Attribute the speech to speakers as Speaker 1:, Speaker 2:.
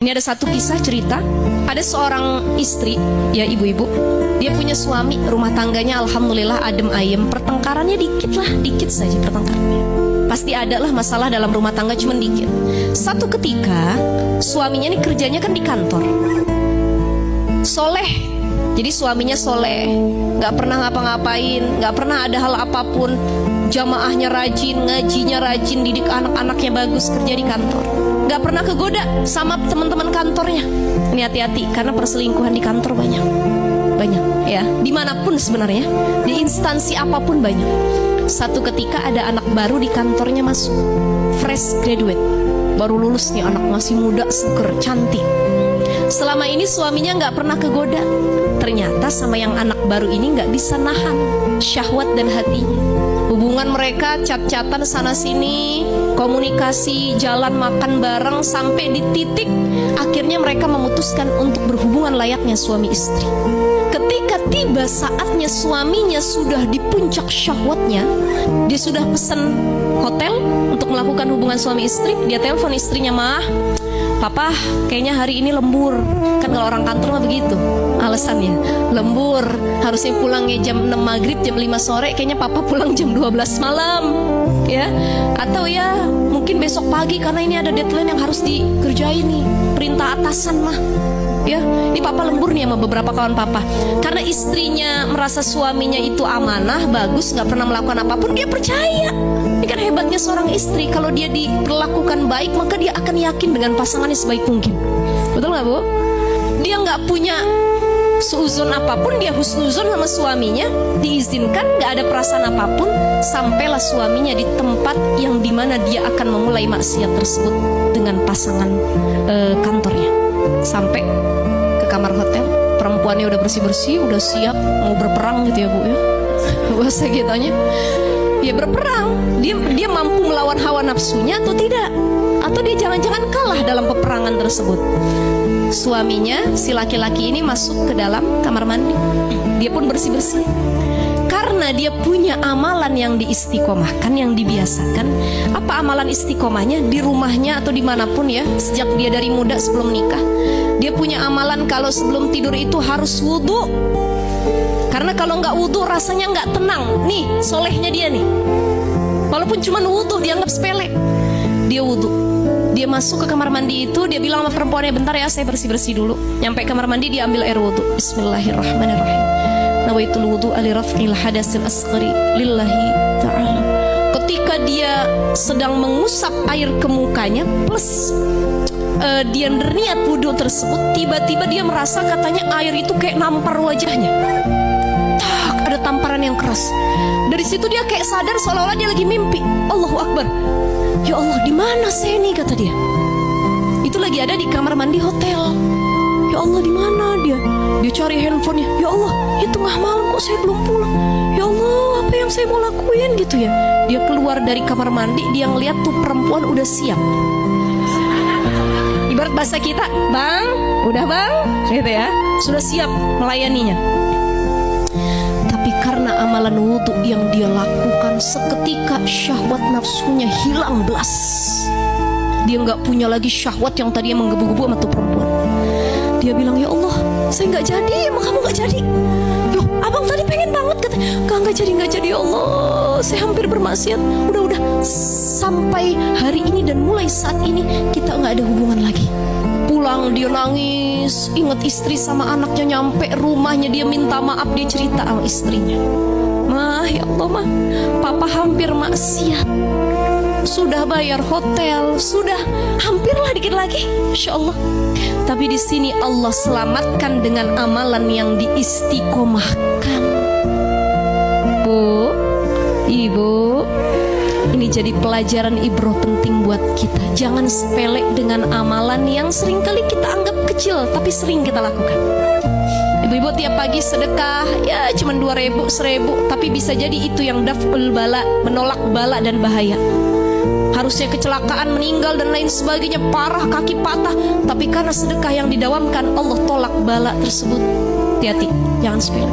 Speaker 1: Ini ada satu kisah cerita, ada seorang istri, ya ibu-ibu, dia punya suami, rumah tangganya alhamdulillah adem ayem, pertengkarannya dikit saja pertengkarannya. Pasti ada lah masalah dalam rumah tangga, cuman dikit. Satu ketika, suaminya ini kerjanya kan di kantor, soleh, jadi suaminya soleh, gak pernah ngapa-ngapain, gak pernah ada hal apapun, jamaahnya rajin, ngajinya rajin, didik anak-anaknya bagus, kerja di kantor. Gak pernah kegoda sama teman-teman kantornya. Ini hati-hati karena perselingkuhan di kantor banyak ya, dimanapun sebenarnya, di instansi apapun banyak. Satu ketika ada anak baru di kantornya masuk, fresh graduate, baru lulus nih anak, masih muda, seger, cantik. Selama ini suaminya gak pernah kegoda. Ternyata sama yang anak baru ini gak bisa nahan syahwat dan hatinya. Hubungan mereka cat-catan sana sini, komunikasi, jalan makan bareng, sampai di titik akhirnya mereka memutuskan untuk berhubungan layaknya suami istri. Ketika tiba saatnya suaminya sudah di puncak syahwatnya, dia sudah pesan hotel untuk melakukan hubungan suami istri. Dia telepon istrinya, "Mah, Papa kayaknya hari ini lembur." Kan kalau orang kantor mah begitu alasannya, lembur, harusnya pulangnya jam 6 maghrib, jam 5 sore, kayaknya Papa pulang jam 12 malam ya. Atau ya mungkin besok pagi karena ini ada deadline yang harus dikerjain nih, perintah atasan mah ya. Ini Papa lembur nih sama beberapa kawan Papa. Karena istrinya merasa suaminya itu amanah, bagus, gak pernah melakukan apapun, dia percaya. Ini kan hebatnya seorang istri, kalau dia diperlakukan baik maka dia akan yakin dengan pasangannya sebaik mungkin. Betul gak Bu? Dia gak punya seuzon apapun, dia husnuzon sama suaminya, diizinkan, gak ada perasaan apapun. Sampailah suaminya di tempat yang dimana dia akan memulai maksiat tersebut dengan pasangan kantornya. Sampai ke kamar hotel, perempuannya udah bersih-bersih, udah siap mau berperang gitu ya Bu ya, bahasa gitunya. Ya berperang, dia mampu melawan hawa nafsunya atau tidak, atau dia jangan-jangan kalah dalam peperangan tersebut. Suaminya, si laki-laki ini masuk ke dalam kamar mandi, dia pun bersih-bersih. Karena dia punya amalan yang diistiqomahkan, yang dibiasakan. Apa amalan istiqomahnya? Di rumahnya atau dimanapun ya, sejak dia dari muda sebelum nikah, dia punya amalan kalau sebelum tidur itu harus wudhu. Karena kalau nggak wudhu rasanya nggak tenang. Nih solehnya dia nih, walaupun cuma wudhu dianggap sepele, dia wudhu. Dia masuk ke kamar mandi itu, dia bilang sama perempuannya, "Bentar ya, saya bersih-bersih dulu." Nyampe kamar mandi, dia ambil air wudhu. Bismillahirrahmanirrahim. Nawaitul wudhu li raf'il hadasil asghari lillahi ta'ala. Ketika dia sedang mengusap air ke mukanya, plus dia berniat wudhu tersebut, tiba-tiba dia merasa katanya air itu kayak nampar wajahnya. Tak, ada tamparan yang keras. Dari situ dia kayak sadar seolah-olah dia lagi mimpi. Allahu Akbar. Ya Allah, di mana saya nih, kata dia. Itu lagi ada di kamar mandi hotel. Ya Allah, di mana dia? Dia cari handphonenya. Ya Allah, itu tengah malam kok saya belum pulang. Ya Allah, apa yang saya mau lakuin gitu ya. Dia keluar dari kamar mandi, dia ngeliat tuh perempuan udah siap. Ibarat bahasa kita, "Bang, udah bang," gitu ya, sudah siap melayaninya. Tapi karena amalan wudhu yang dia lakukan, seketika syahwat nafsunya hilang belas. Dia nggak punya lagi syahwat yang tadinya menggebu-gebu sama tuh perempuan. Dia bilang, "Ya Allah, saya nggak jadi, emang kamu nggak jadi?" "Loh, abang tadi pengen banget," kata. Nggak jadi, ya Allah, saya hampir bermaksiat. Udah, sampai hari ini dan mulai saat ini kita nggak ada hubungan lagi." Pulang dia nangis, ingat istri sama anaknya. Nyampe rumahnya dia minta maaf, dia cerita sama istrinya, "Mah, ya Allah mah, Papa hampir maksiat. Sudah bayar hotel, sudah hampirlah dikit lagi, Insya Allah. Tapi di sini Allah selamatkan dengan amalan yang diistiqomahkan." Bu, Ibu, ini jadi pelajaran ibroh penting buat kita. Jangan sepele dengan amalan yang seringkali kita anggap kecil, tapi sering kita lakukan. Ibu-ibu tiap pagi sedekah, ya cuma 2.000, 1.000, tapi bisa jadi itu yang daf'ul bala, menolak bala dan bahaya. Harusnya kecelakaan, meninggal dan lain sebagainya, parah, kaki patah, tapi karena sedekah yang didawamkan, Allah tolak bala tersebut. Hati-hati, jangan sepele.